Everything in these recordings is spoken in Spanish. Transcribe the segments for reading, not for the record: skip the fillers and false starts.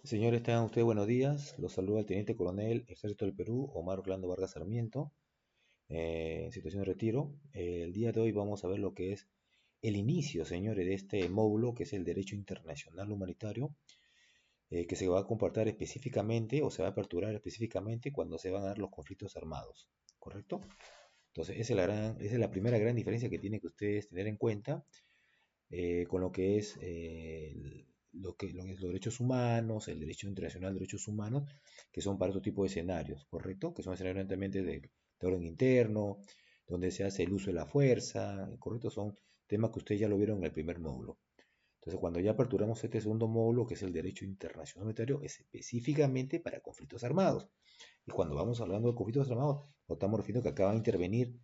Señores, tengan ustedes buenos días. Los saluda el Teniente Coronel Ejército del Perú, Omar Orlando Vargas Sarmiento, en situación de retiro. El día de hoy vamos a ver lo que es el inicio, señores, de este módulo que es el Derecho Internacional Humanitario, que se va a comportar específicamente o se va a aperturar específicamente cuando se van a dar los conflictos armados, ¿correcto? Entonces, esa es la primera gran diferencia que tienen que ustedes tener en cuenta con lo que es lo que es los derechos humanos, el derecho internacional de derechos humanos, que son para otro tipo de escenarios, ¿correcto? Que son escenarios evidentemente de orden interno, donde se hace el uso de la fuerza, ¿correcto? Son temas que ustedes ya lo vieron en el primer módulo. Entonces, cuando ya aperturamos este segundo módulo, que es el derecho internacional humanitario, es específicamente para conflictos armados. Y cuando vamos hablando de conflictos armados, nos estamos refiriendo que acaba de intervenir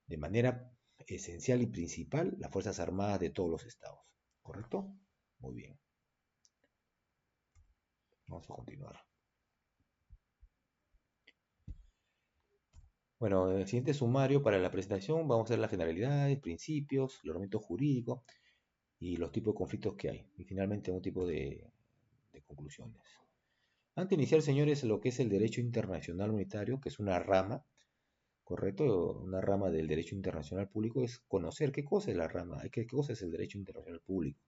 de manera esencial y principal las Fuerzas Armadas de todos los estados. ¿Correcto? Muy bien. Vamos a continuar. Bueno, en el siguiente sumario para la presentación vamos a ver las generalidades, principios, el ordenamiento jurídico y los tipos de conflictos que hay. Y finalmente un tipo de conclusiones. Antes de iniciar, señores, lo que es el derecho internacional humanitario, que es una rama, ¿correcto? Una rama del derecho internacional público, es conocer qué cosa es la rama, qué cosa es el derecho internacional público.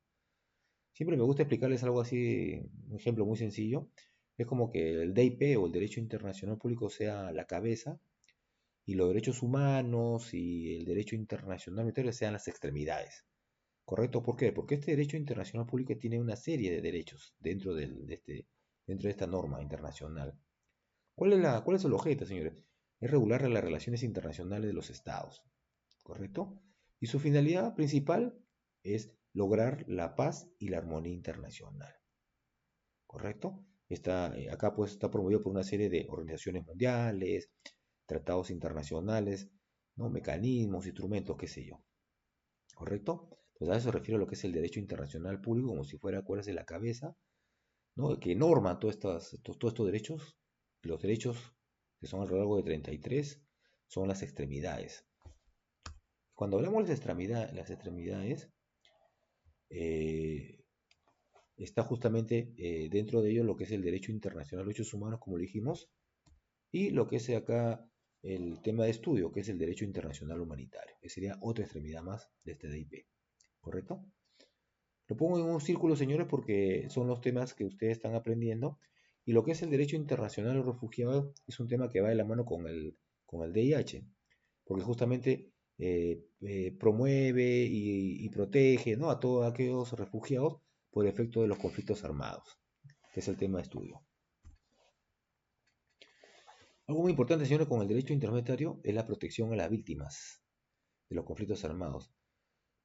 Siempre me gusta explicarles algo así, un ejemplo muy sencillo. Es como que el DIP o el Derecho Internacional Público sea la cabeza y los derechos humanos y el derecho internacional humanitario sean las extremidades. ¿Correcto? ¿Por qué? Porque este derecho internacional público tiene una serie de derechos dentro de esta norma internacional. ¿Cuál es el objeto, señores? Es regular las relaciones internacionales de los estados. ¿Correcto? Y su finalidad principal es lograr la paz y la armonía internacional. ¿Correcto? Acá pues está promovido por una serie de organizaciones mundiales, tratados internacionales, ¿no? Mecanismos, instrumentos, qué sé yo. ¿Correcto? Entonces a eso se refiere a lo que es el derecho internacional público, como si fuera, acuérdense, la cabeza, ¿no? Que norma todos estos derechos. Los derechos, que son a lo largo de 33, son las extremidades. Cuando hablamos de las extremidades, eh, está justamente dentro de ello lo que es el derecho internacional de derechos humanos, como dijimos, y lo que es acá el tema de estudio, que es el derecho internacional humanitario, que sería otra extremidad más de este DIP, ¿correcto? Lo pongo en un círculo, señores, porque son los temas que ustedes están aprendiendo, y lo que es el derecho internacional de los refugiados es un tema que va de la mano con el DIH, porque justamente promueve y protege, ¿no? A todos aquellos refugiados por efecto de los conflictos armados, que es el tema de estudio. Algo muy importante, señores, con el derecho intermediario es la protección a las víctimas de los conflictos armados,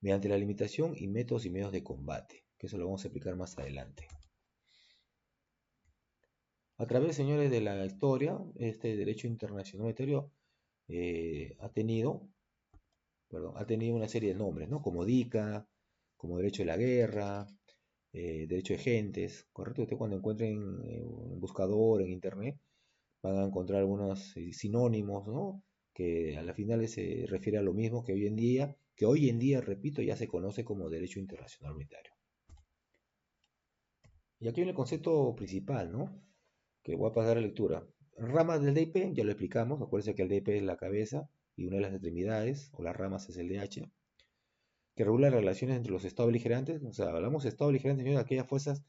mediante la limitación y medios de combate, que eso lo vamos a explicar más adelante. A través, señores, de la historia, este derecho internacional humanitario ha tenido una serie de nombres, ¿no? Como DICA, como derecho de la guerra, derecho de gentes, ¿correcto? Ustedes cuando encuentren un buscador en internet van a encontrar algunos sinónimos, ¿no? Que a la final se refiere a lo mismo que hoy en día, repito, ya se conoce como derecho internacional humanitario. Y aquí viene el concepto principal, ¿no? Que voy a pasar a lectura. Ramas del DIP, ya lo explicamos, acuérdense que el DIP es la cabeza y una de las extremidades, o las ramas es el DH, que regula las relaciones entre los estados beligerantes, o sea, hablamos de estados beligerantes, de aquellas fuerzas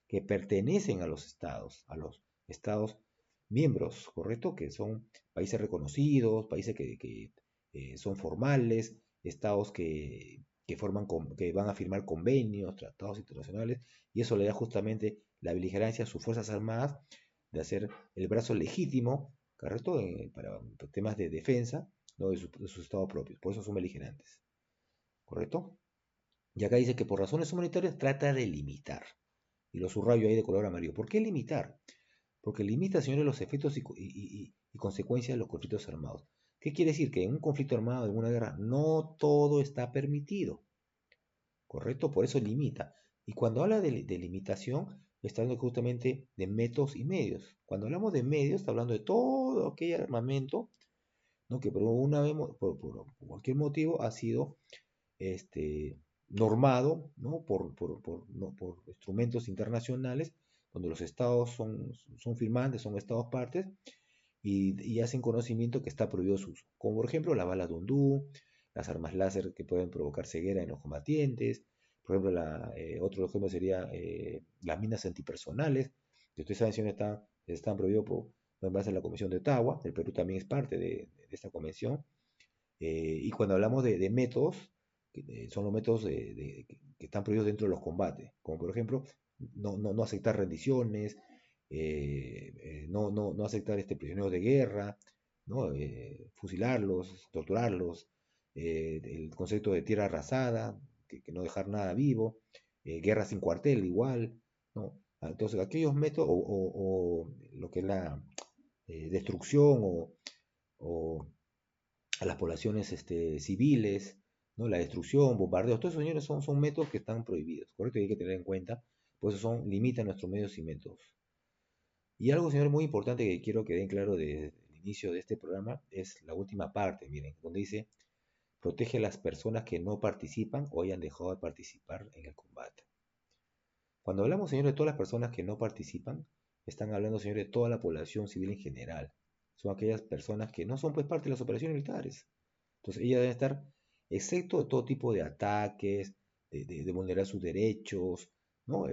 que pertenecen a los estados miembros, ¿correcto? Que son países reconocidos, países que son formales, estados que van a firmar convenios, tratados internacionales, y eso le da justamente la beligerancia a sus fuerzas armadas de hacer el brazo legítimo, ¿correcto? Para temas de defensa, ¿no? de sus estados propios, por eso son beligerantes, ¿correcto? Y acá dice que por razones humanitarias trata de limitar. Y lo subrayo ahí de color amarillo. ¿Por qué limitar? Porque limita, señores, los efectos y consecuencias de los conflictos armados. ¿Qué quiere decir? Que en un conflicto armado, en una guerra, no todo está permitido. ¿Correcto? Por eso limita. Y cuando habla de limitación, está hablando justamente de métodos y medios. Cuando hablamos de medios, está hablando de todo aquel armamento, ¿no? Que por cualquier motivo ha sido normado, ¿no? No, por instrumentos internacionales donde los estados son firmantes, son estados partes, y hacen conocimiento que está prohibido su uso, como por ejemplo las balas Dundú, las armas láser que pueden provocar ceguera en los combatientes, por ejemplo, otro ejemplo sería las minas antipersonales, que ustedes saben si están prohibidos en base a la Convención de Ottawa. El Perú también es parte de esta convención. Y cuando hablamos de métodos, son los métodos que están prohibidos dentro de los combates, como por ejemplo, no aceptar rendiciones, no aceptar prisioneros de guerra, ¿no? Fusilarlos, torturarlos, el concepto de tierra arrasada, que no dejar nada vivo, guerra sin cuartel igual, ¿no? Entonces, aquellos métodos, o lo que es la destrucción o a las poblaciones civiles, ¿no? La destrucción, bombardeos, todos esos señores son métodos que están prohibidos, ¿correcto? Y hay que tener en cuenta, por eso limitan nuestros medios y métodos. Y algo, señor, muy importante que quiero que den claro desde el inicio de este programa es la última parte, miren, donde dice, protege a las personas que no participan o hayan dejado de participar en el combate. Cuando hablamos, señor, de todas las personas que no participan, están hablando, señor, de toda la población civil en general. Son aquellas personas que no son, pues, parte de las operaciones militares. Entonces, ellas deben estar excepto de todo tipo de ataques, de vulnerar sus derechos, ¿no?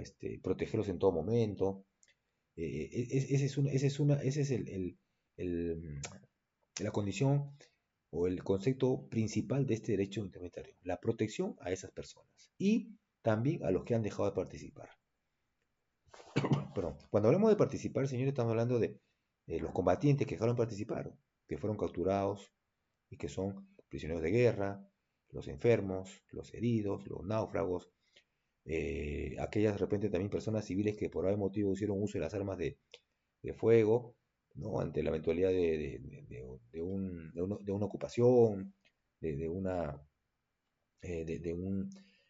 Protegerlos en todo momento. Ese es el, la condición o el concepto principal de este derecho intermediario, la protección a esas personas y también a los que han dejado de participar. Perdón. Cuando hablamos de participar, señores, estamos hablando de los combatientes que dejaron de participar, que fueron capturados y que son prisioneros de guerra, los enfermos, los heridos, los náufragos, aquellas de repente también personas civiles que por algún motivo hicieron uso de las armas de fuego, ¿no? Ante la eventualidad de una ocupación, de, una, de un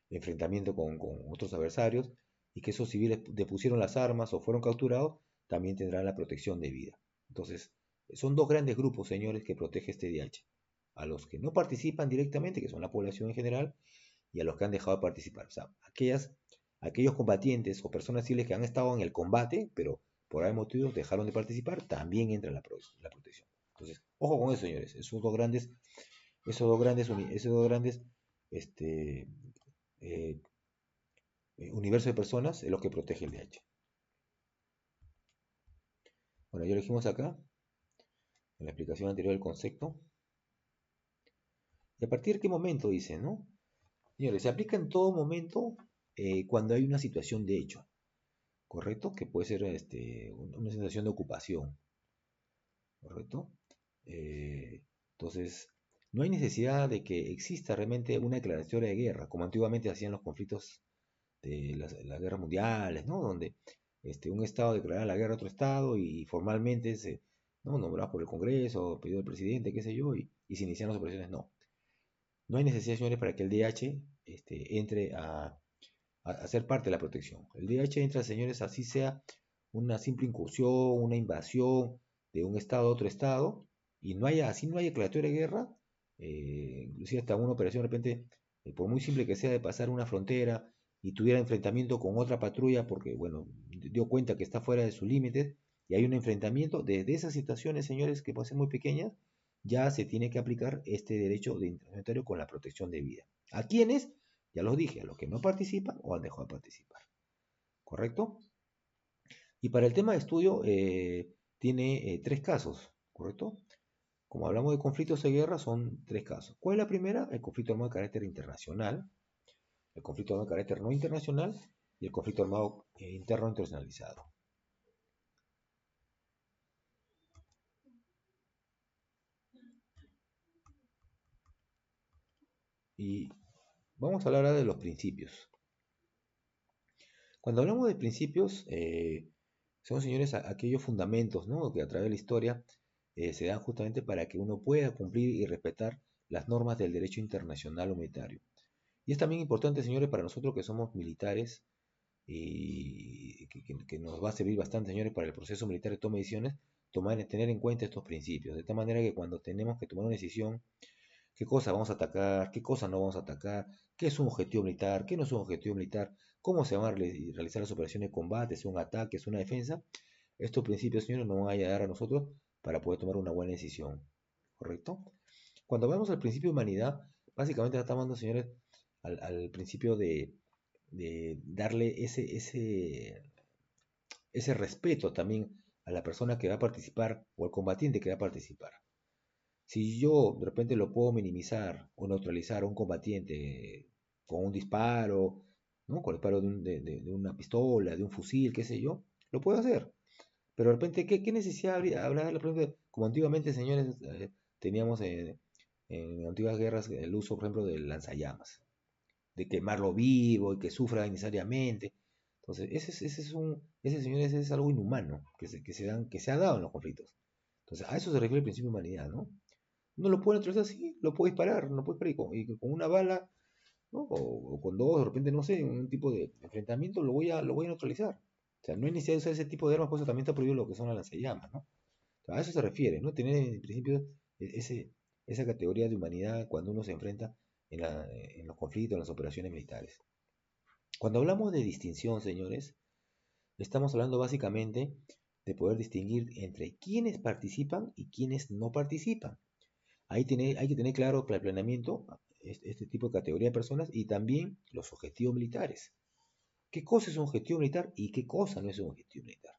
enfrentamiento con otros adversarios, y que esos civiles depusieron las armas o fueron capturados, también tendrán la protección de vida. Entonces, son dos grandes grupos, señores, que protege este DH. A los que no participan directamente, que son la población en general, y a los que han dejado de participar. O sea, aquellos combatientes o personas civiles que han estado en el combate, pero por algún motivo dejaron de participar, también entra en la protección. Entonces, ojo con eso, señores. Esos dos grandes este, eh, universo de personas es lo que protege el DH. Bueno, ya lo dijimos acá, en la explicación anterior del concepto. ¿Y a partir de qué momento dice, no? Señores, se aplica en todo momento cuando hay una situación de hecho, ¿correcto? Que puede ser una situación de ocupación, ¿correcto? Eh, entonces, no hay necesidad de que exista realmente una declaratoria de guerra, como antiguamente hacían los conflictos de las guerras mundiales, ¿no? Donde un Estado declaraba la guerra a otro Estado y formalmente ¿no? Nombrado por el Congreso, pedido del presidente, qué sé yo, y se inician las operaciones. No. No hay necesidad, señores, para que el DH entre a ser parte de la protección. El DH entra, señores, así sea una simple incursión, una invasión de un Estado a otro Estado, y así no haya declaratoria de guerra, inclusive hasta una operación de repente, por muy simple que sea de pasar una frontera y tuviera enfrentamiento con otra patrulla porque, bueno, dio cuenta que está fuera de sus límites y hay un enfrentamiento, desde esas situaciones, señores, que pueden ser muy pequeñas, ya se tiene que aplicar este derecho de intermediario con la protección de vida. ¿A quiénes? Ya los dije, a los que no participan o han dejado de participar. ¿Correcto? Y para el tema de estudio tiene tres casos, ¿correcto? Como hablamos de conflictos de guerra, son tres casos. ¿Cuál es la primera? El conflicto armado de carácter internacional, el conflicto armado de carácter no internacional y el conflicto armado interno internacionalizado. Y vamos a hablar ahora de los principios. Cuando hablamos de principios, son, señores, aquellos fundamentos, ¿no? Que a través de la historia se dan justamente para que uno pueda cumplir y respetar las normas del derecho internacional humanitario. Y es también importante, señores, para nosotros que somos militares y que nos va a servir bastante, señores, para el proceso militar de toma de decisiones, tener en cuenta estos principios, de tal manera que cuando tenemos que tomar una decisión qué cosa vamos a atacar, qué cosa no vamos a atacar, qué es un objetivo militar, qué no es un objetivo militar, cómo se van a realizar las operaciones de combate, es un ataque, es una defensa. Estos principios, señores, nos van a ayudar a nosotros para poder tomar una buena decisión, ¿correcto? Cuando hablamos del principio de humanidad, básicamente estamos hablando, señores, al principio de darle ese respeto también a la persona que va a participar o al combatiente que va a participar. Si yo de repente lo puedo minimizar o neutralizar a un combatiente con un disparo, ¿no? Con el disparo de una pistola, de un fusil, qué sé yo, lo puedo hacer. Pero de repente, ¿qué necesidad habría por ejemplo, como antiguamente, señores, teníamos en antiguas guerras el uso, por ejemplo, del lanzallamas, de quemarlo vivo y que sufra innecesariamente? Entonces, señores, ese es algo inhumano que se ha dado en los conflictos. Entonces, a eso se refiere el principio de humanidad, ¿no? No lo puede neutralizar así, lo puede disparar, no puede disparar y con una bala, ¿no? O con dos, de repente, no sé, un tipo de enfrentamiento lo voy a neutralizar. O sea, no hay necesidad de usar ese tipo de armas, por eso también está prohibido lo que son las lanzallamas, ¿no? O sea, a eso se refiere, ¿no? Tener en principio esa categoría de humanidad cuando uno se enfrenta en los conflictos, en las operaciones militares. Cuando hablamos de distinción, señores, estamos hablando básicamente de poder distinguir entre quienes participan y quienes no participan. Hay que tener claro para el planeamiento este tipo de categoría de personas y también los objetivos militares. ¿Qué cosa es un objetivo militar y qué cosa no es un objetivo militar?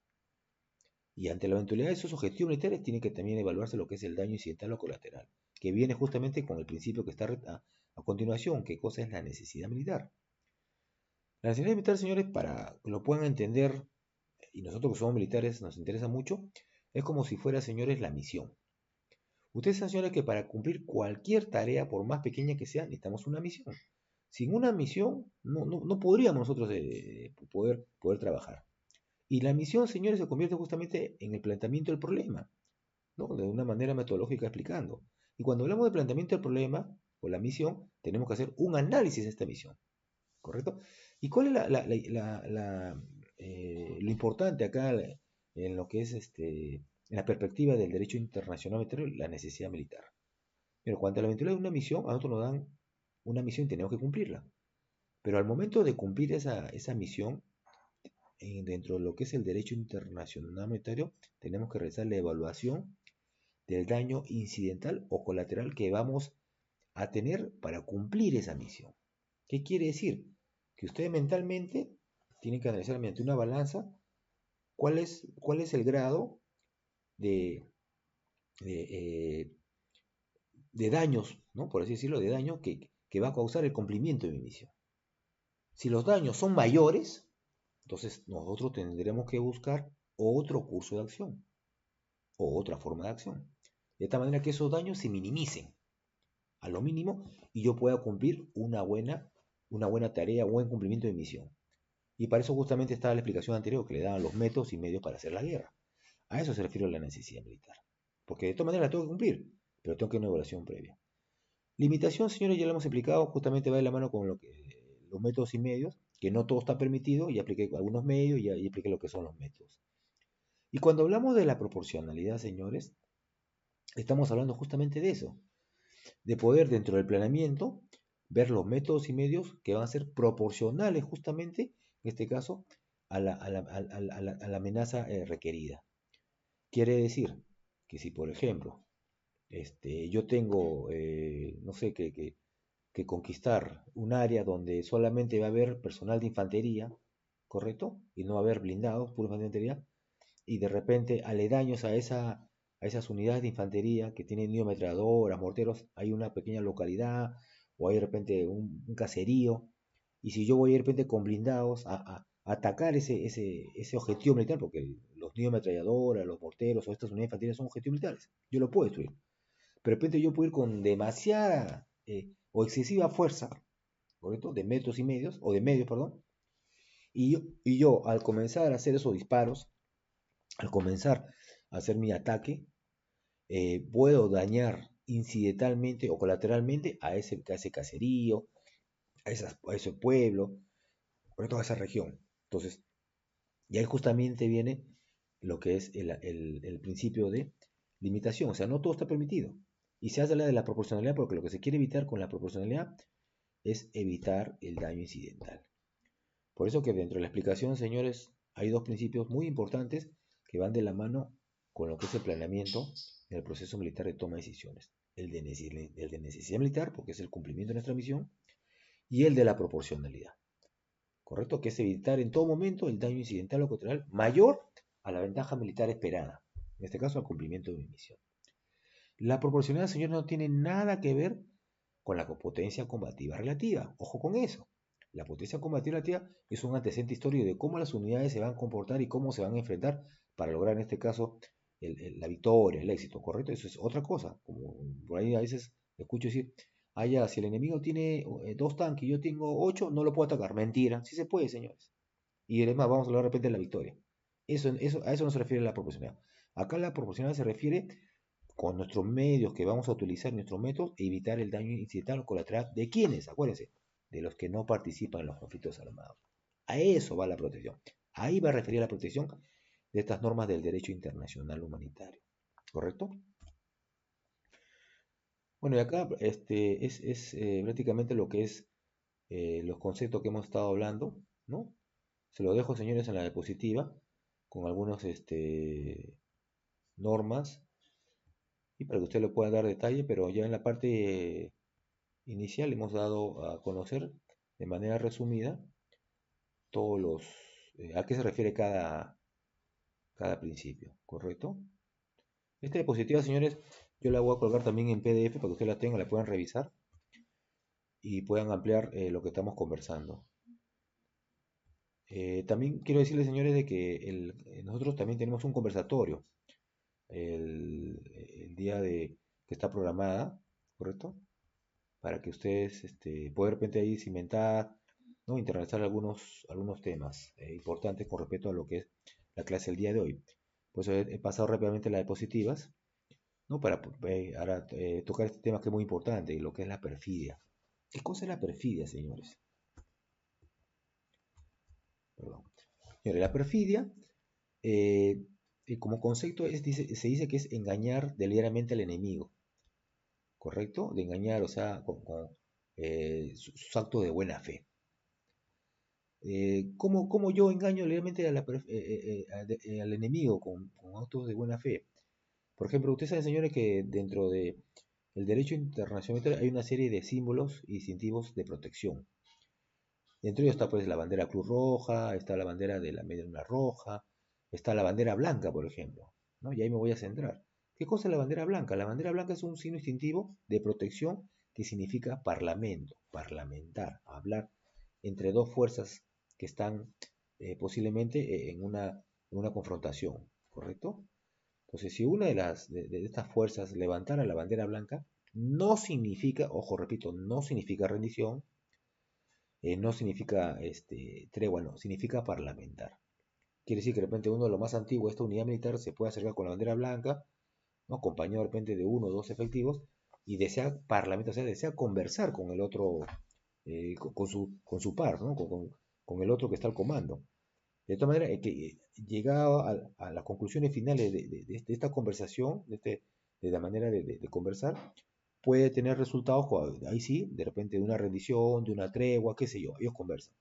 Y ante la eventualidad de esos objetivos militares tiene que también evaluarse lo que es el daño incidental o colateral, que viene justamente con el principio que está a continuación, qué cosa es la necesidad militar. La necesidad militar, señores, para que lo puedan entender, y nosotros que somos militares nos interesa mucho, es como si fuera, señores, la misión. Ustedes saben, señores, que para cumplir cualquier tarea, por más pequeña que sea, necesitamos una misión. Sin una misión, no podríamos nosotros poder trabajar. Y la misión, señores, se convierte justamente en el planteamiento del problema, ¿no? De una manera metodológica explicando. Y cuando hablamos de planteamiento del problema o la misión, tenemos que hacer un análisis de esta misión, ¿correcto? ¿Y cuál es lo importante acá en lo que es en la perspectiva del derecho internacional militar, la necesidad militar? Pero cuando a la eventualidad de una misión, a nosotros nos dan una misión y tenemos que cumplirla. Pero al momento de cumplir esa misión, dentro de lo que es el derecho internacional monetario, tenemos que realizar la evaluación del daño incidental o colateral que vamos a tener para cumplir esa misión. ¿Qué quiere decir? Que ustedes mentalmente tienen que analizar mediante una balanza cuál es el grado de, de, eh, de daños, ¿no? Por así decirlo, de daño que va a causar el cumplimiento de mi misión. Si los daños son mayores, entonces nosotros tendremos que buscar otro curso de acción o otra forma de acción. De tal manera que esos daños se minimicen a lo mínimo y yo pueda cumplir una buena tarea, un buen cumplimiento de misión. Y para eso justamente estaba la explicación anterior que le daban los métodos y medios para hacer la guerra. A eso se refiere la necesidad militar. Porque de todas maneras la tengo que cumplir, pero tengo que una evaluación previa. Limitación, señores, ya lo hemos explicado, justamente va de la mano con los métodos y medios, que no todo está permitido, ya expliqué algunos medios y expliqué lo que son los métodos. Y cuando hablamos de la proporcionalidad, señores, estamos hablando justamente de eso, de poder dentro del planeamiento ver los métodos y medios que van a ser proporcionales justamente, en este caso, a la amenaza requerida. Quiere decir que si, por ejemplo, yo tengo, no sé, que conquistar un área donde solamente va a haber personal de infantería, ¿correcto? Y no va a haber blindados, pura infantería, y de repente aledaños a esas unidades de infantería que tienen ametralladoras, morteros, hay una pequeña localidad o hay de repente un caserío, y si yo voy de repente con blindados a atacar ese objetivo militar, porque los ametralladoras, los morteros o estas unidades de infantería son objetivos militares, yo lo puedo destruir. Pero de repente yo puedo ir con demasiada o excesiva fuerza, ¿correcto? De metros y medios, o de medios, perdón, y yo al comenzar a hacer esos disparos, al comenzar a hacer mi ataque, puedo dañar incidentalmente o colateralmente a ese caserío, a ese pueblo, sobre todo a esa región. Entonces, y ahí justamente viene lo que es el principio de limitación, o sea, no todo está permitido. Y se habla de la proporcionalidad porque lo que se quiere evitar con la proporcionalidad es evitar el daño incidental. Por eso que dentro de la explicación, señores, hay dos principios muy importantes que van de la mano con lo que es el planeamiento del proceso militar de toma de decisiones. El de necesidad militar, porque es el cumplimiento de nuestra misión, y el de la proporcionalidad. ¿Correcto? Que es evitar en todo momento el daño incidental o colateral mayor a la ventaja militar esperada. En este caso, al cumplimiento de mi misión. La proporcionalidad, señores, no tiene nada que ver con la potencia combativa relativa. Ojo con eso. La potencia combativa relativa es un antecedente histórico de cómo las unidades se van a comportar y cómo se van a enfrentar para lograr en este caso la victoria, el éxito, ¿correcto? Eso es otra cosa. Como por ahí a veces escucho decir, ya, si el enemigo tiene 2 tanques y yo tengo 8, no lo puedo atacar. Mentira, sí se puede, señores. Y además vamos a lograr de repente la victoria. A eso no se refiere la proporcionalidad. Acá la proporcionalidad se refiere con nuestros medios que vamos a utilizar, nuestros métodos, evitar el daño incidental o colateral de quienes, acuérdense, de los que no participan en los conflictos armados. A eso va la protección. Ahí va a referir la protección de estas normas del derecho internacional humanitario. ¿Correcto? Bueno, y acá es prácticamente lo que es los conceptos que hemos estado hablando, ¿no? Se lo dejo, señores, en la diapositiva, con algunas normas, y para que usted le pueda dar detalle, pero ya en la parte inicial hemos dado a conocer de manera resumida todos a qué se refiere cada principio, ¿correcto? Esta diapositiva, señores, yo la voy a colgar también en PDF para que ustedes la tengan, la puedan revisar y puedan ampliar lo que estamos conversando. También quiero decirles, señores, de que nosotros también tenemos un conversatorio el día que está programada, ¿correcto? Para que ustedes puedan de repente ahí cimentar, ¿no? Internalizar algunos temas importantes con respecto a lo que es la clase del día de hoy. Pues he pasado rápidamente las diapositivas, ¿no? Para ahora, tocar este tema que es muy importante, lo que es la perfidia. ¿Qué cosa es la perfidia, señores? Perdón. Señores, la perfidia, eh, como concepto, se dice que es engañar deliberadamente al enemigo, ¿correcto? De engañar, o sea, con sus actos de buena fe. ¿Cómo yo engaño legalmente al enemigo con actos de buena fe? Por ejemplo, ustedes saben, señores, que dentro del derecho internacional hay una serie de símbolos y distintivos de protección. Dentro de ellos está pues la bandera Cruz Roja, está la bandera de la Media Luna Roja, está la bandera blanca, por ejemplo, ¿no? Y ahí me voy a centrar. ¿Qué cosa es la bandera blanca? La bandera blanca es un signo distintivo de protección que significa parlamento, parlamentar, hablar entre dos fuerzas que están posiblemente en una confrontación, ¿correcto? Entonces, si una de estas fuerzas levantara la bandera blanca, no significa, ojo, repito, no significa rendición, no significa tregua, no, significa parlamentar. Quiere decir que de repente uno de los más antiguos, esta unidad militar, se puede acercar con la bandera blanca, ¿no? Acompañado de repente de uno o dos efectivos, y desea parlamentar, o sea, desea conversar con el otro, con su par, ¿no? Con el otro que está al comando. De todas maneras, llegado a las conclusiones finales de esta conversación, de la manera de conversar, puede tener resultados, ahí sí, de repente de una rendición, de una tregua, qué sé yo, ellos conversan.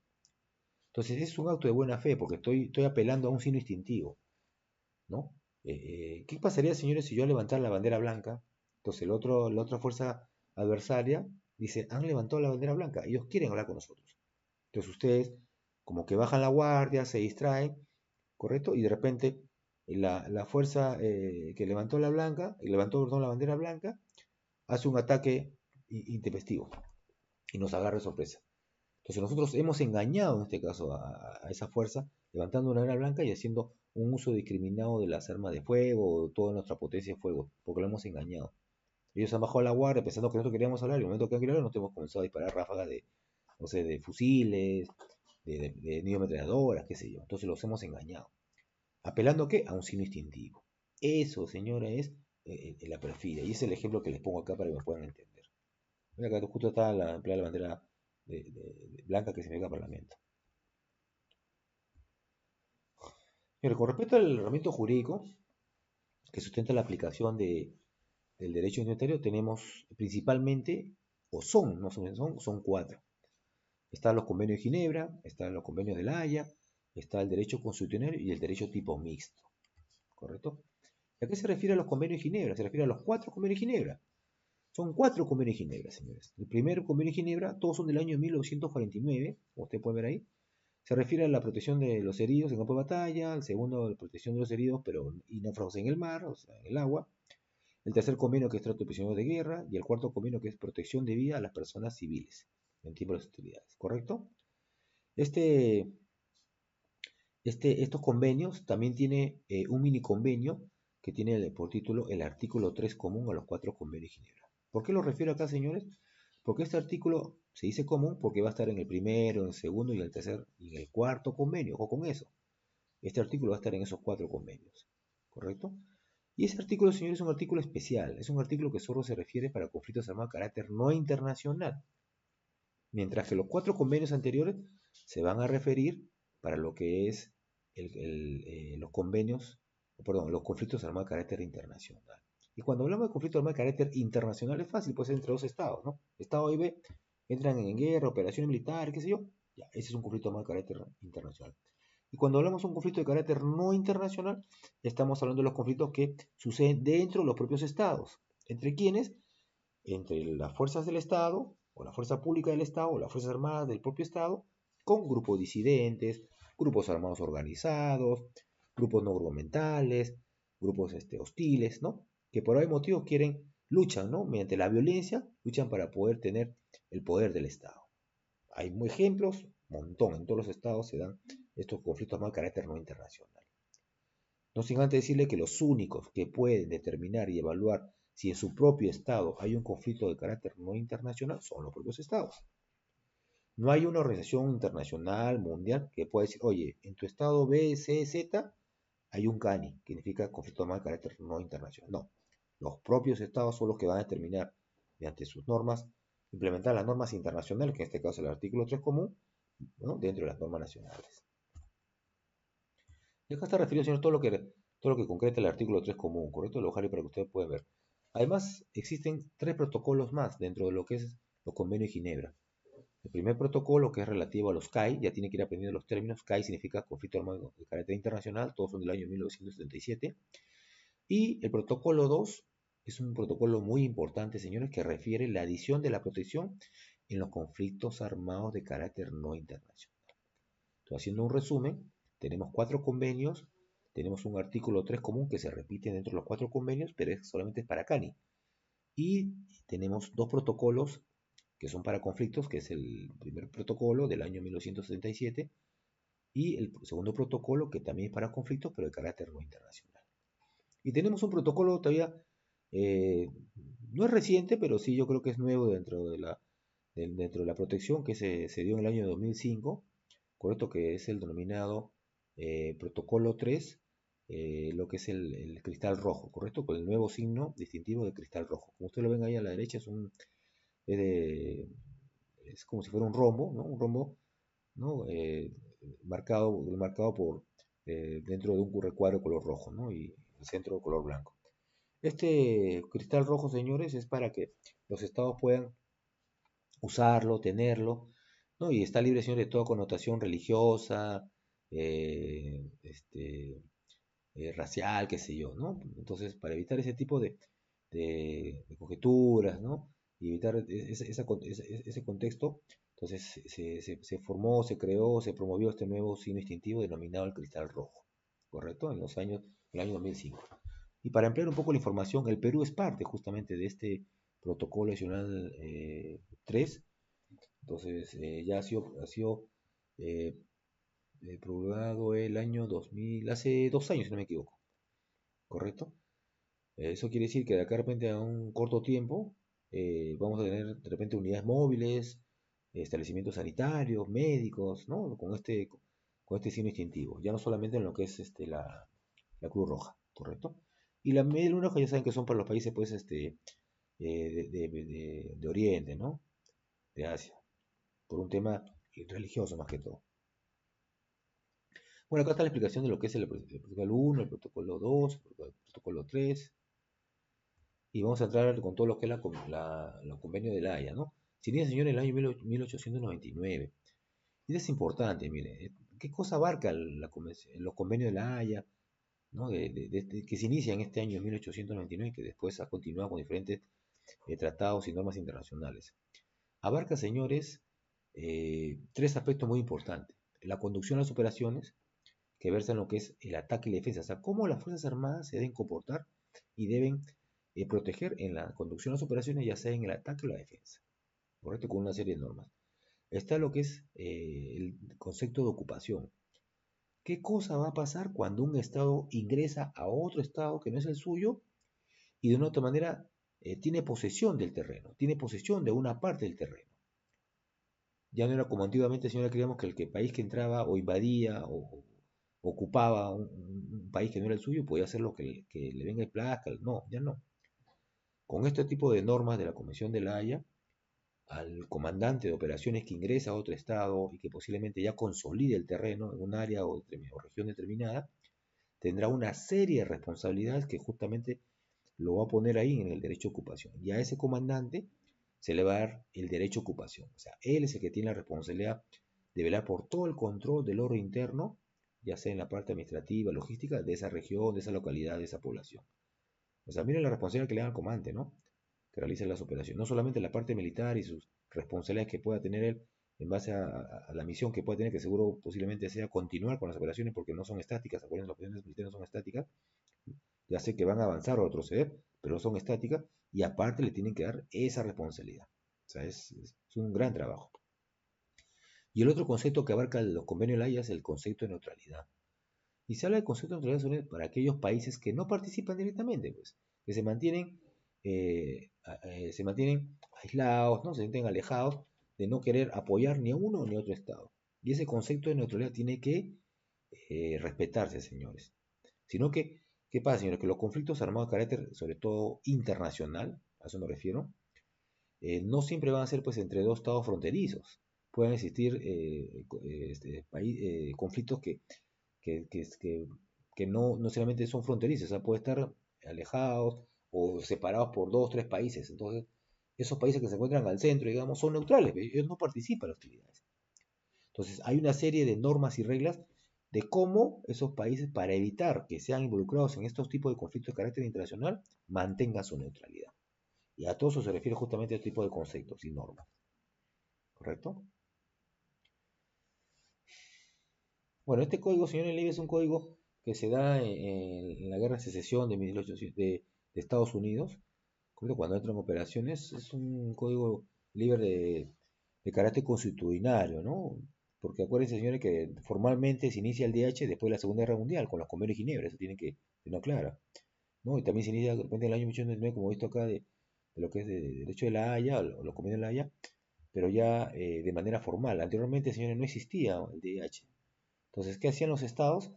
Entonces es un acto de buena fe porque estoy apelando a un signo instintivo, ¿no? ¿Qué pasaría, señores, si yo levantara la bandera blanca? Entonces la otra fuerza adversaria dice, han levantado la bandera blanca, ellos quieren hablar con nosotros. Entonces ustedes como que bajan la guardia, se distraen, ¿correcto? Y de repente la fuerza que levantó perdón, la bandera blanca, hace un ataque intempestivo y nos agarra de sorpresa. Entonces nosotros hemos engañado en este caso a esa fuerza, levantando una bandera blanca y haciendo un uso discriminado de las armas de fuego, o toda nuestra potencia de fuego, porque lo hemos engañado. Ellos han bajado la guardia pensando que nosotros queríamos hablar, y en el momento que han querido hablar, nosotros hemos comenzado a disparar ráfagas de, no sé, de fusiles, de ametralladoras, qué sé yo. Entonces los hemos engañado. ¿Apelando a qué? A un signo instintivo. Eso, señora, es la perfidia. Y ese es el ejemplo que les pongo acá para que me puedan entender. Mira, acá justo está la bandera blanca que significa parlamento. Pero con respecto al ordenamiento jurídico, que sustenta la aplicación del derecho humanitario tenemos principalmente, o son, no son cuatro. Están los convenios de Ginebra, están los convenios de La Haya, está el derecho constitucional y el derecho tipo mixto, ¿correcto? ¿A qué se refiere a los convenios de Ginebra? Se refiere a los cuatro convenios de Ginebra. Son cuatro convenios de Ginebra, señores. El primer convenio de Ginebra, todos son del año 1949, como usted puede ver ahí. Se refiere a la protección de los heridos en campo de batalla, el segundo, la protección de los heridos y náufragos en el mar, o sea, en el agua. El tercer convenio, que es trato de prisioneros de guerra, y el cuarto convenio, que es protección de vida a las personas civiles en tiempo de hostilidades, ¿correcto? Este, estos convenios también tiene un mini convenio que tiene por título el artículo 3 común a los cuatro convenios de Ginebra. ¿Por qué lo refiero acá, señores? Porque este artículo se dice común porque va a estar en el primero, en el segundo y en el tercer y en el cuarto convenio. Ojo con eso. Este artículo va a estar en esos cuatro convenios. ¿Correcto? Y ese artículo, señores, es un artículo especial. Es un artículo que solo se refiere para conflictos armados de carácter no internacional. Mientras que los cuatro convenios anteriores se van a referir para lo que es los convenios, perdón, los conflictos armados de carácter internacional. Y cuando hablamos de conflictos armados de carácter internacional es fácil, puede ser entre dos estados, ¿no? Estado A y B entran en guerra, operaciones militares, qué sé yo. Ya, ese es un conflicto armado de carácter internacional. Y cuando hablamos de un conflicto de carácter no internacional, estamos hablando de los conflictos que suceden dentro de los propios estados. ¿Entre quiénes? Entre las fuerzas del Estado, o la fuerza pública del Estado, o las fuerzas armadas del propio Estado, con grupos disidentes, grupos armados organizados, grupos no gubernamentales, grupos hostiles, ¿no? Que por algún motivo luchan, ¿no? Mediante la violencia, luchan para poder tener el poder del Estado. Hay ejemplos, montón, en todos los estados se dan estos conflictos armados de carácter no internacional. No sin antes decirle que los únicos que pueden determinar y evaluar si en su propio estado hay un conflicto de carácter no internacional son los propios estados. No hay una organización internacional, mundial, que pueda decir, oye, en tu estado B, C, Z hay un CANI, que significa conflicto armado de carácter no internacional. No, los propios estados son los que van a determinar, mediante sus normas, implementar las normas internacionales, que en este caso es el artículo 3 común, ¿no? Dentro de las normas nacionales. Y acá está referido, señor, todo lo que concreta el artículo 3 común, ¿correcto? Lo dejaré para que ustedes puedan ver. Además, existen tres protocolos más dentro de lo que es los convenios de Ginebra. El primer protocolo, que es relativo a los CAI, ya tiene que ir aprendiendo los términos. CAI significa conflicto armado de carácter internacional, todos son del año 1977. Y el protocolo 2 es un protocolo muy importante, señores, que refiere la adición de la protección en los conflictos armados de carácter no internacional. Entonces, haciendo un resumen, tenemos cuatro convenios, tenemos un artículo 3 común que se repite dentro de los cuatro convenios, pero solamente es para CANI. Y tenemos dos protocolos que son para conflictos, que es el primer protocolo del año 1977 y el segundo protocolo que también es para conflictos, pero de carácter no internacional. Y tenemos un protocolo todavía, eh, no es reciente, pero sí yo creo que es nuevo dentro de la protección que se dio en el año 2005, correcto, que es el denominado protocolo 3, lo que es el cristal rojo, correcto, con el nuevo signo distintivo de cristal rojo. Como ustedes lo ven ahí a la derecha, es, de- es como si fuera un rombo, ¿no? Un rombo, ¿no? Marcado por dentro de un recuadro color rojo, ¿no? Y el centro color blanco. Este cristal rojo, señores, es para que los estados puedan usarlo, tenerlo, ¿no? Y está libre, señor, de toda connotación religiosa, eh, este, racial, qué sé yo, ¿no? Entonces, para evitar ese tipo de conjeturas, ¿no? Y evitar ese contexto, entonces se formó, se creó, se promovió este nuevo signo distintivo denominado el cristal rojo, ¿correcto? En el año 2005. Y para ampliar un poco la información, el Perú es parte justamente de este protocolo nacional 3. Entonces, ya ha sido eh, promulgado el año 2000, hace 2 años, si no me equivoco, ¿correcto? Eso quiere decir que de acá de repente a un corto tiempo vamos a tener de repente unidades móviles, establecimientos sanitarios, médicos, ¿no? Con este signo distintivo, ya no solamente en lo que es la Cruz Roja, ¿correcto? Y la media luna ya saben que son para los países pues de Oriente, ¿no? De Asia, por un tema religioso más que todo. Bueno, acá está la explicación de lo que es el protocolo 1, el protocolo 2, el protocolo 3. y vamos a entrar con todo lo que es los convenios de La Haya, ¿no? Se inicia, señores, en el año 1899. Y es importante, mire, ¿qué cosa abarca los convenios de La Haya, ¿no? Que se inicia en este año 1899 y que después ha continuado con diferentes tratados y normas internacionales? Abarca, señores, tres aspectos muy importantes. La conducción de las operaciones, que versan lo que es el ataque y la defensa, o sea, cómo las Fuerzas Armadas se deben comportar y deben proteger en la conducción de las operaciones, ya sea en el ataque o la defensa, ¿correcto? Con una serie de normas. Está lo que es el concepto de ocupación. ¿Qué cosa va a pasar cuando un Estado ingresa a otro Estado que no es el suyo y de una otra manera tiene posesión del terreno, tiene posesión de una parte del terreno? Ya no era como antiguamente, señora, creíamos que el país que entraba o invadía o ocupaba un país que no era el suyo podía hacer lo que le venga el plazca. No, ya no. Con este tipo de normas de la Convención de La Haya, al comandante de operaciones que ingresa a otro estado y que posiblemente ya consolide el terreno en un área o región determinada, tendrá una serie de responsabilidades que justamente lo va a poner ahí en el derecho de ocupación. Y a ese comandante se le va a dar el derecho de ocupación. O sea, él es el que tiene la responsabilidad de velar por todo el control del orden interno, ya sea en la parte administrativa, logística, de esa región, de esa localidad, de esa población. O sea, miren la responsabilidad que le da al comandante, ¿no? Que realiza las operaciones. No solamente la parte militar y sus responsabilidades que pueda tener él en base a la misión que pueda tener, que seguro posiblemente sea continuar con las operaciones porque no son estáticas. Acuérdense, las operaciones militares no son estáticas. Ya sé que van a avanzar o retroceder, pero no son estáticas y aparte le tienen que dar esa responsabilidad. O sea, es un gran trabajo. Y el otro concepto que abarca los convenios de La Haya es el concepto de neutralidad. Y se habla del concepto de neutralidad para aquellos países que no participan directamente, pues, que se mantienen aislados, ¿no? Se sienten alejados de no querer apoyar ni a uno ni a otro Estado. Y ese concepto de neutralidad tiene que respetarse, señores. Sino que, ¿qué pasa, señores? Que los conflictos armados de carácter, sobre todo internacional, a eso me refiero, no siempre van a ser pues entre dos estados fronterizos. Pueden existir conflictos que no necesariamente son fronterizos, o sea, puede estar alejados o separados por dos, tres países. Entonces, esos países que se encuentran al centro, digamos, son neutrales, ellos no participan en las actividades. Entonces, hay una serie de normas y reglas de cómo esos países, para evitar que sean involucrados en estos tipos de conflictos de carácter internacional, mantengan su neutralidad. Y a todo eso se refiere justamente a este tipo de conceptos y normas. ¿Correcto? Bueno, este código, señor Elibe, es un código que se da en la Guerra de Secesión de, 1800 de Estados Unidos, cuando entran operaciones. Es un código libre de carácter constitucionario, ¿no? Porque acuérdense, señores, que formalmente se inicia el DH después de la Segunda Guerra Mundial, con los convenios de Ginebra, eso tienen que tener clara, ¿no? Y también se inicia de repente en el año 1899, como he visto acá, de lo que es de derecho de la Haya, o los convenios de la Haya, pero ya de manera formal. Anteriormente, señores, no existía el DH. Entonces, ¿qué hacían los estados?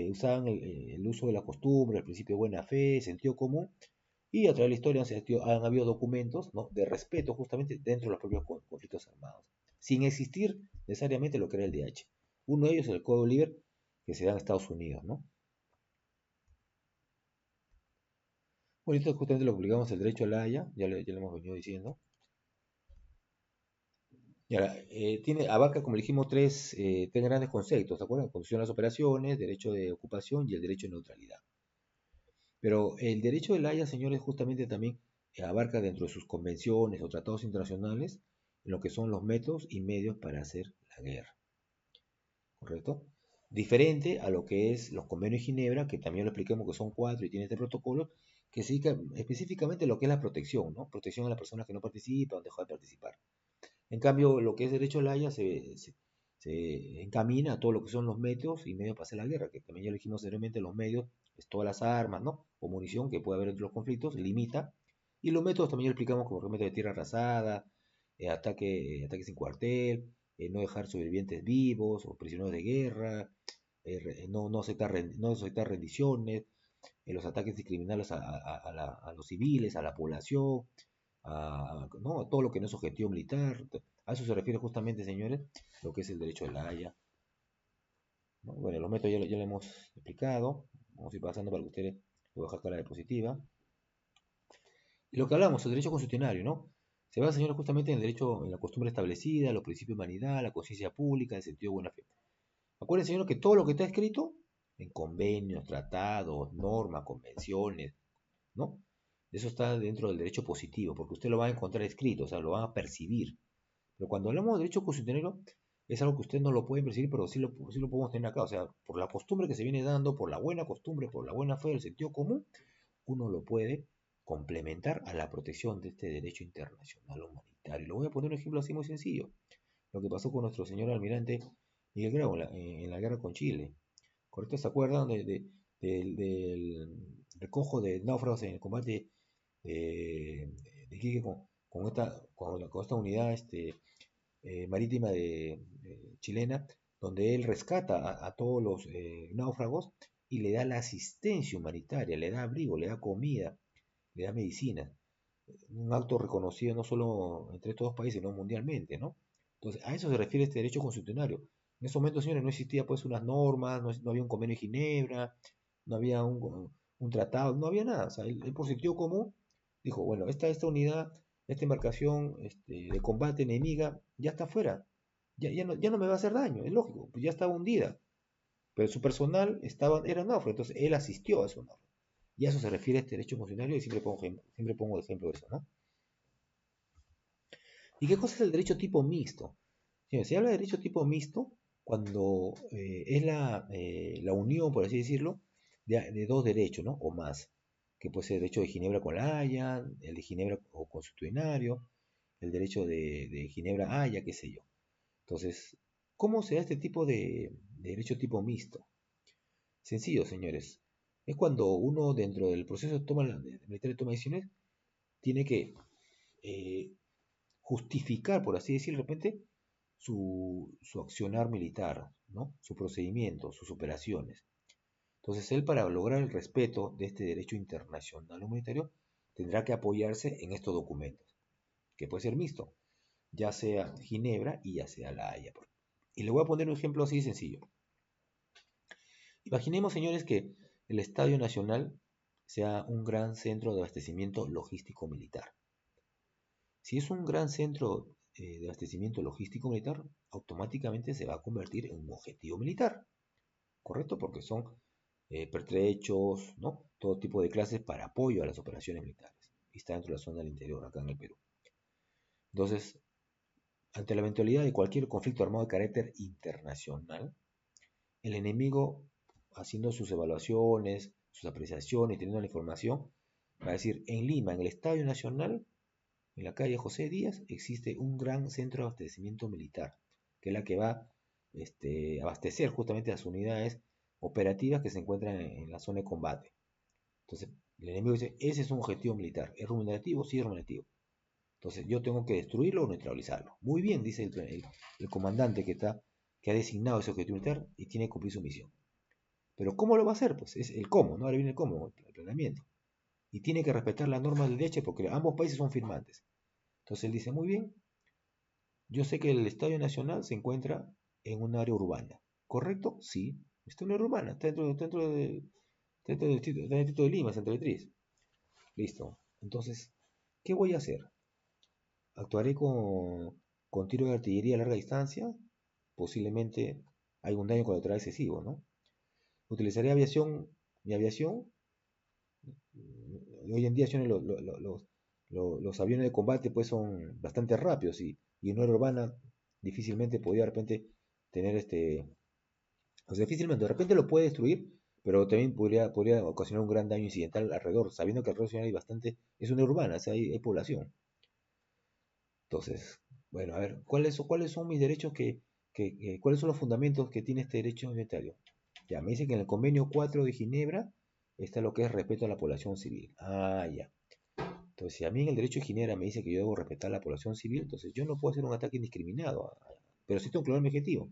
Usaban el uso de la costumbre, el principio de buena fe, sentido común, y a través de la historia han habido documentos, ¿no?, de respeto justamente dentro de los propios conflictos armados, sin existir necesariamente lo que era el DH. Uno de ellos es el Código Libre que se da en Estados Unidos, ¿no? Bueno, esto es justamente lo que obligamos el derecho a la Haya, ya lo hemos venido diciendo. Y ahora, abarca, como dijimos, tres grandes conceptos, ¿de acuerdo? Constitución de las operaciones, derecho de ocupación y el derecho de neutralidad. Pero el derecho de la Haya, señores, justamente también abarca dentro de sus convenciones o tratados internacionales lo que son los métodos y medios para hacer la guerra, ¿correcto? Diferente a lo que es los convenios de Ginebra, que también lo expliquemos que son cuatro y tiene este protocolo, que se dedica específicamente a lo que es la protección, ¿no? Protección a las personas que no participan o dejan de participar. En cambio, lo que es derecho de la Haya se encamina a todo lo que son los métodos y medios para hacer la guerra, que también ya lo dijimos anteriormente, los medios es todas las armas, ¿no?, o munición que puede haber entre los conflictos, limita. Y los métodos también ya lo explicamos como método de tierra arrasada, ataques sin cuartel, no dejar sobrevivientes vivos o prisioneros de guerra, no aceptar rendiciones, los ataques discriminados a los civiles, a la población, ¿no?, a todo lo que no es objetivo militar. A eso se refiere justamente, señores, lo que es el derecho de la Haya, ¿no? Bueno, los métodos ya lo hemos explicado. Vamos a ir pasando para que ustedes lo dejen cara de diapositiva. Y lo que hablamos, el derecho constitucional, ¿no? Se basa, señores, justamente en el derecho, en la costumbre establecida, los principios de humanidad, la conciencia pública, el sentido de buena fe. Acuérdense, señor, que todo lo que está escrito en convenios, tratados, normas, convenciones, ¿no? Eso está dentro del derecho positivo, porque usted lo va a encontrar escrito, o sea, lo van a percibir. Pero cuando hablamos de derecho constitucional, es algo que usted no lo puede percibir, pero sí lo podemos tener acá. O sea, por la costumbre que se viene dando, por la buena costumbre, por la buena fe, el sentido común, uno lo puede complementar a la protección de este derecho internacional humanitario. Le voy a poner un ejemplo así muy sencillo. Lo que pasó con nuestro señor almirante Miguel Grau en la guerra con Chile. ¿Correcto? ¿Se acuerdan del recojo de náufragos en el combate de Iquique con esta unidad marítima chilena, donde él rescata a todos los náufragos y le da la asistencia humanitaria, le da abrigo, le da comida, le da medicina? Un acto reconocido no solo entre estos dos países, sino mundialmente, ¿no? Entonces, a eso se refiere este derecho constitucional. En ese momento, señores, no existía pues unas normas, no había un convenio de Ginebra, no había un tratado, no había nada. O sea, él por sentido común dijo, bueno, esta unidad, esta embarcación de combate enemiga ya está fuera, ya no me va a hacer daño, es lógico, pues ya estaba hundida, pero su personal era náufrago, entonces él asistió a su náufrago. Y a eso se refiere este derecho constitucional y siempre pongo el ejemplo de eso, ¿no? ¿Y qué cosa es el derecho tipo mixto? Señores, se habla de derecho tipo mixto cuando es la unión, por así decirlo, de dos derechos, ¿no? O más, que puede ser el derecho de Ginebra con la Haya, el de Ginebra o consuetudinario, el derecho de Ginebra Haya, qué sé yo. Entonces, ¿cómo se da este tipo de derecho tipo mixto? Sencillo, señores. Es cuando uno dentro del proceso de toma de decisiones tiene que eh, justificar, por así decirlo, de repente, su accionar militar, ¿no? Su procedimiento, sus operaciones. Entonces, él para lograr el respeto de este derecho internacional humanitario tendrá que apoyarse en estos documentos, que puede ser mixto, ya sea Ginebra y ya sea La Haya. Y le voy a poner un ejemplo así sencillo. Imaginemos, señores, que el Estadio Nacional sea un gran centro de abastecimiento logístico militar. Si es un gran centro de abastecimiento logístico militar, automáticamente se va a convertir en un objetivo militar, ¿correcto? Porque son pertrechos, ¿no? Todo tipo de clases para apoyo a las operaciones militares. Y está dentro de la zona del interior, acá en el Perú. Entonces, ante la eventualidad de cualquier conflicto armado de carácter internacional, el enemigo, haciendo sus evaluaciones, sus apreciaciones, teniendo la información, va a decir, en Lima, en el Estadio Nacional, en la calle José Díaz, existe un gran centro de abastecimiento militar, que es la que va a abastecer justamente las unidades operativas que se encuentran en la zona de combate. Entonces, el enemigo dice, ese es un objetivo militar. ¿Es ruminativo? Sí, es ruminativo. Entonces, yo tengo que destruirlo o neutralizarlo. Muy bien, dice el comandante que ha designado ese objetivo militar y tiene que cumplir su misión. Pero ¿cómo lo va a hacer? Pues es el cómo, ¿no? Ahora viene el cómo, el planeamiento. Y tiene que respetar las normas del derecho porque ambos países son firmantes. Entonces él dice, muy bien, yo sé que el Estadio Nacional se encuentra en un área urbana. ¿Correcto? Sí. Está en una área urbana, está en el distrito de Lima, Santa Beatriz. Listo. Entonces, ¿qué voy a hacer? ¿Actuaré con tiro de artillería a larga distancia? Posiblemente hay un daño colateral excesivo, ¿no? ¿Utilizaré mi aviación? Hoy en día los aviones de combate pues son bastante rápidos y en una área urbana difícilmente podría de repente tener o sea, difícilmente, de repente lo puede destruir, pero también podría ocasionar un gran daño incidental alrededor, sabiendo que alrededor hay bastante, es una urbana, o sea, hay población. Entonces, bueno, a ver, ¿cuáles son mis derechos cuáles son los fundamentos que tiene este derecho humanitario? Ya, me dice que en el convenio 4 de Ginebra está lo que es respeto a la población civil. Ah, ya. Entonces, si a mí en el derecho de Ginebra me dice que yo debo respetar a la población civil, entonces yo no puedo hacer un ataque indiscriminado, pero sí tengo que lograr mi objetivo.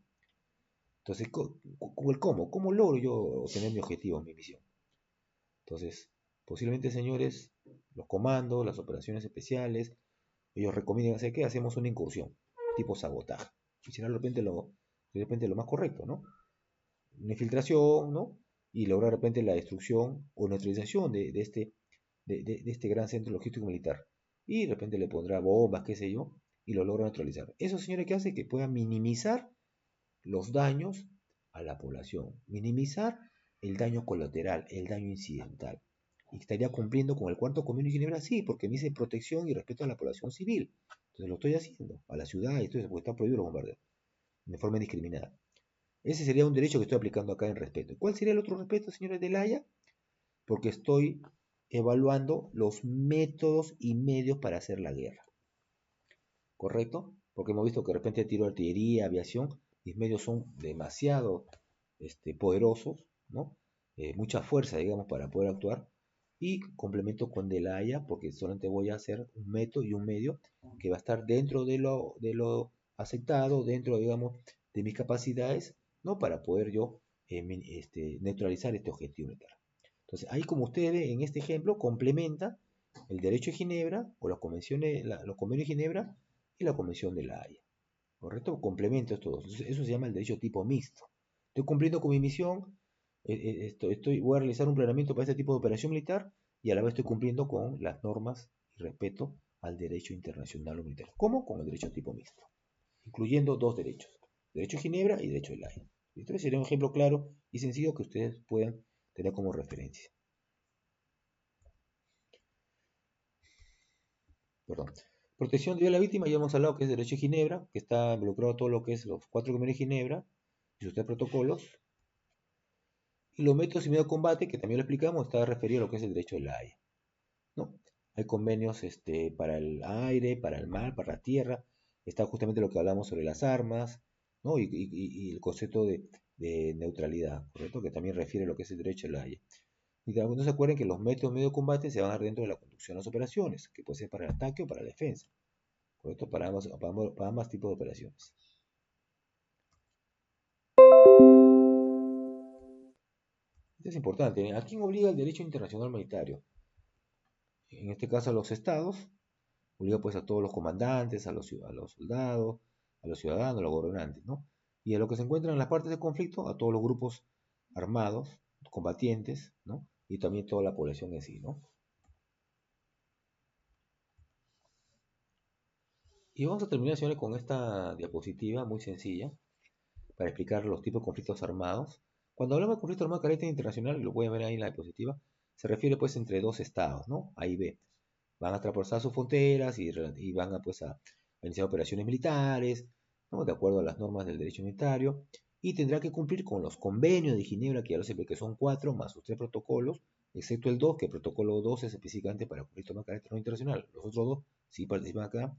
Entonces, ¿cómo logro yo obtener mi objetivo, mi misión? Entonces, posiblemente, señores, los comandos, las operaciones especiales, ellos recomiendan hacer qué, hacemos una incursión, tipo sabotaje. Y será de repente lo más correcto, ¿no? Una infiltración, ¿no? Y lograr de repente la destrucción o neutralización de este gran centro logístico militar. Y de repente le pondrá bombas, qué sé yo, y lo logra neutralizar. Eso, señores, ¿qué hace? Que pueda minimizar los daños a la población, minimizar el daño colateral, el daño incidental. Y estaría cumpliendo con el cuarto convenio de Ginebra, sí, porque me dice protección y respeto a la población civil. Entonces lo estoy haciendo, a la ciudad y todo eso, porque está prohibido los bombardeos, de forma indiscriminada. Ese sería un derecho que estoy aplicando acá en respeto. ¿Cuál sería el otro respeto, señores de La Haya? Porque estoy evaluando los métodos y medios para hacer la guerra. ¿Correcto? Porque hemos visto que de repente tiro de artillería, aviación, mis medios son demasiado poderosos, ¿no? Mucha fuerza, digamos, para poder actuar. Y complemento con De La Haya, porque solamente voy a hacer un método y un medio que va a estar dentro de lo aceptado, dentro, digamos, de mis capacidades, ¿no? Para poder yo neutralizar este objetivo militar. Entonces, ahí como ustedes ven en este ejemplo, complementa el derecho de Ginebra o las convenciones, los convenios de Ginebra y la Convención de La Haya. ¿Correcto? Complemento estos dos. Eso se llama el derecho tipo mixto. Estoy cumpliendo con mi misión, voy a realizar un planeamiento para este tipo de operación militar y a la vez estoy cumpliendo con las normas y respeto al derecho internacional humanitario. ¿Cómo? Con el derecho tipo mixto, incluyendo dos derechos, derecho de Ginebra y derecho de La Haya. Entonces sería un ejemplo claro y sencillo que ustedes puedan tener como referencia. Perdón. Protección de la víctima, ya hemos hablado que es derecho de Ginebra, que está involucrado todo lo que es los cuatro convenios de Ginebra y sus tres protocolos. Y los métodos y medios de combate, que también lo explicamos, está referido a lo que es el derecho de la Haya, ¿no? Hay convenios para el aire, para el mar, para la tierra. Está justamente lo que hablamos sobre las armas, ¿no? Y el concepto de neutralidad, ¿correcto? Que también refiere a lo que es el derecho de la Haya. Y también no se acuerden que los métodos y medios de combate se van a dar dentro de la conducción de las operaciones, que puede ser para el ataque o para la defensa, ¿correcto? Para ambos tipos de operaciones. Esto es importante. ¿A quién obliga el derecho internacional humanitario? En este caso a los estados, obliga pues a todos los comandantes, a los soldados, a los ciudadanos, a los gobernantes, ¿no? Y a lo que se encuentran en las partes de conflicto, a todos los grupos armados, combatientes, ¿no? Y también toda la población en sí, ¿no? Y vamos a terminar, señores, con esta diapositiva muy sencilla para explicar los tipos de conflictos armados. Cuando hablamos de conflicto armado de carácter internacional, y lo pueden ver ahí en la diapositiva, se refiere pues entre dos estados, ¿no? A y B. Van a traspasar sus fronteras y van a, pues, a iniciar operaciones militares, ¿no? De acuerdo a las normas del derecho humanitario, y tendrá que cumplir con los convenios de Ginebra, que ya lo sé que son 4, más sus 3 protocolos, excepto el 2, que el protocolo 2 es específicamente para conflictos de carácter no internacional. Los otros dos sí participan acá.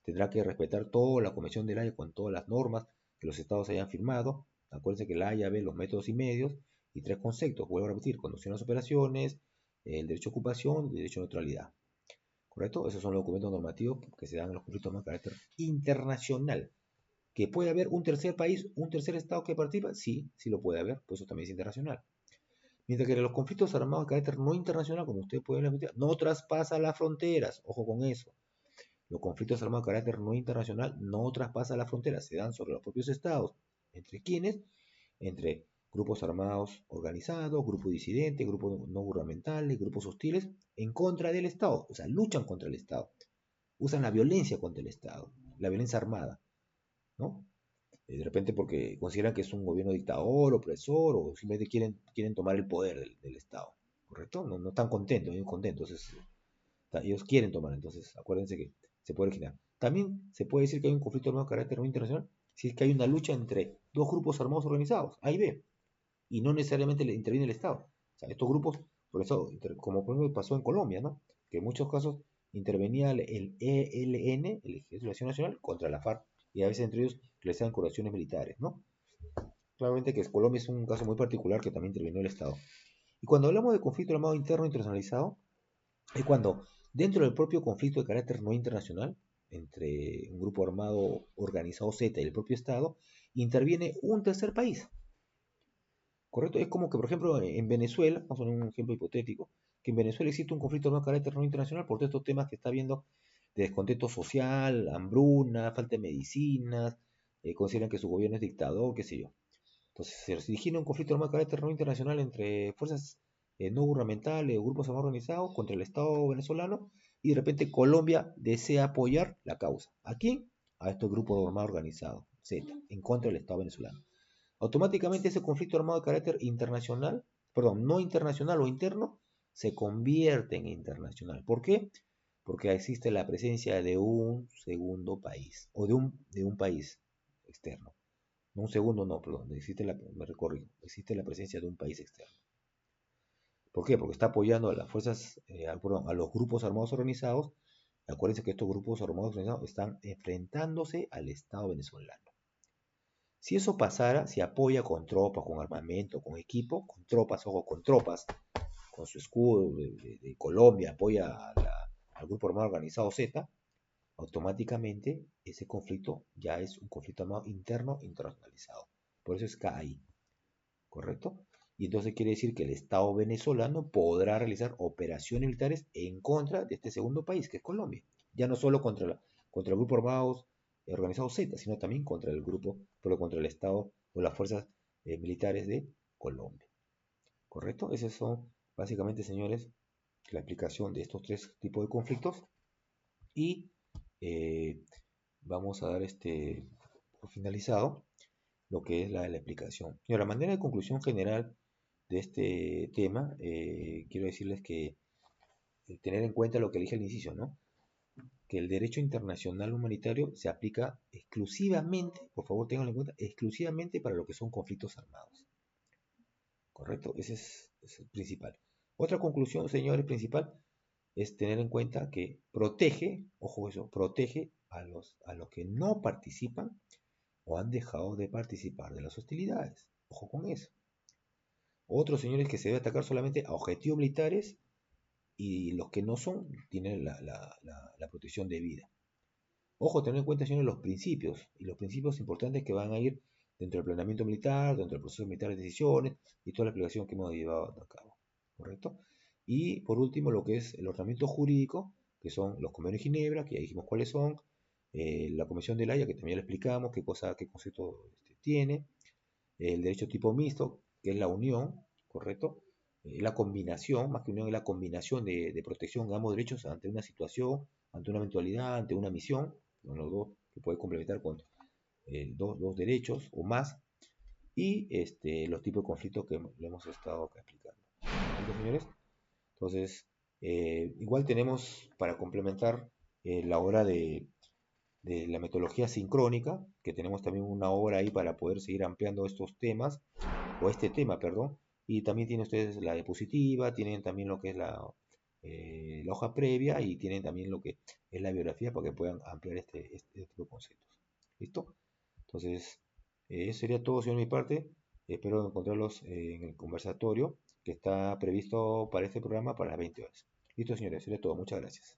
Tendrá que respetar toda la Convención de La Haya con todas las normas que los estados hayan firmado. Acuérdense que La Haya ve los métodos y medios y 3 conceptos. Vuelvo a repetir: conducción de las operaciones, el derecho a ocupación y el derecho a neutralidad. ¿Correcto? Esos son los documentos normativos que se dan en los conflictos de carácter internacional. ¿Que puede haber un tercer país, un tercer estado que participa? Sí, sí lo puede haber, pues eso también es internacional. Mientras que los conflictos armados de carácter no internacional, como ustedes pueden ver, no traspasa las fronteras. Ojo con eso. Los conflictos armados de carácter no internacional no traspasan las fronteras, se dan sobre los propios estados. ¿Entre quiénes? Entre grupos armados organizados, grupos disidentes, grupos no gubernamentales, grupos hostiles en contra del Estado. O sea, luchan contra el Estado. Usan la violencia contra el Estado, la violencia armada, ¿no? De repente porque consideran que es un gobierno dictador, opresor, o simplemente quieren tomar el poder del Estado, ¿correcto? No están contentos, entonces ellos quieren tomar, entonces acuérdense que se puede originar. También se puede decir que hay un conflicto armado de carácter no internacional si es que hay una lucha entre dos grupos armados organizados, A y B, y no necesariamente interviene el Estado. O sea, estos grupos, por eso, como por ejemplo pasó en Colombia, ¿no? Que en muchos casos intervenía el ELN, el Ejército de Acción Nacional, contra la FARC, y a veces entre ellos realizaban curaciones militares, ¿no? Claramente que Colombia es un caso muy particular que también intervino el Estado. Y cuando hablamos de conflicto armado interno internacionalizado, es cuando dentro del propio conflicto de carácter no internacional, entre un grupo armado organizado Z y el propio Estado, interviene un tercer país. ¿Correcto? Es como que, por ejemplo, en Venezuela, vamos a poner un ejemplo hipotético, que en Venezuela existe un conflicto de carácter no internacional por todos estos temas que está viendo de descontento social, hambruna, falta de medicinas, consideran que su gobierno es dictador, qué sé yo. Entonces se origina un conflicto de carácter no internacional entre fuerzas no gubernamentales o grupos armados organizados contra el Estado venezolano y de repente Colombia desea apoyar la causa. ¿A quién? A estos grupos armados organizados, Z, en contra del Estado venezolano. Automáticamente ese conflicto armado de carácter internacional, perdón, no internacional o interno, se convierte en internacional. ¿Por qué? Porque existe la presencia de un segundo país, o de un país externo. No un segundo, no, perdón, me recorrijo, existe la presencia de un país externo. ¿Por qué? Porque está apoyando a las fuerzas, perdón, a los grupos armados organizados. Acuérdense que estos grupos armados organizados están enfrentándose al Estado venezolano. Si eso pasara, si apoya con tropas, con armamento, con equipo, con tropas, ojo, con tropas, con su escudo de Colombia, apoya al grupo armado organizado Z, automáticamente ese conflicto ya es un conflicto armado interno internacionalizado. Por eso es KAI, ¿correcto? Y entonces quiere decir que el Estado venezolano podrá realizar operaciones militares en contra de este segundo país, que es Colombia. Ya no solo contra el grupo armado organizado Z, sino también contra el grupo, pero contra el Estado o las fuerzas militares de Colombia. ¿Correcto? Esas son básicamente, señores, la explicación de estos tres tipos de conflictos. Y vamos a dar por finalizado lo que es la explicación. Y ahora, manera de conclusión general de este tema, quiero decirles que tener en cuenta lo que dije al inicio, ¿no? Que el derecho internacional humanitario se aplica exclusivamente, por favor tenganlo en cuenta, exclusivamente para lo que son conflictos armados. ¿Correcto? Ese es el principal. Otra conclusión, señores, principal, es tener en cuenta que protege, ojo eso, protege a los que no participan o han dejado de participar de las hostilidades. Ojo con eso. Otros, señores, que se debe atacar solamente a objetivos militares y los que no son tienen la protección de vida. Ojo, tener en cuenta, señores, los principios y los principios importantes que van a ir dentro del planeamiento militar, dentro del proceso militar de decisiones y toda la aplicación que hemos llevado a cabo. ¿Correcto? Y por último, lo que es el ordenamiento jurídico, que son los convenios de Ginebra, que ya dijimos cuáles son, la Convención de La Haya, que también ya le explicamos qué concepto tiene, el derecho tipo mixto, que es la unión, ¿correcto? La combinación, más que unión, es la combinación de protección de ambos derechos ante una situación, ante una eventualidad, ante una misión, con los dos que puede complementar con dos derechos o más, y los tipos de conflictos que le hemos estado acá explicando. ¿Entendido, señores? Entonces, igual tenemos para complementar la obra de la metodología sincrónica, que tenemos también una obra ahí para poder seguir ampliando estos temas, o este tema, perdón, y también tienen ustedes la diapositiva, tienen también lo que es la hoja previa y tienen también lo que es la biografía para que puedan ampliar este tipo de conceptos. ¿Listo? Entonces, eso sería todo, señor, de mi parte. Espero encontrarlos en el conversatorio que está previsto para este programa para las 20 horas. Listo, señores, sería todo. Muchas gracias.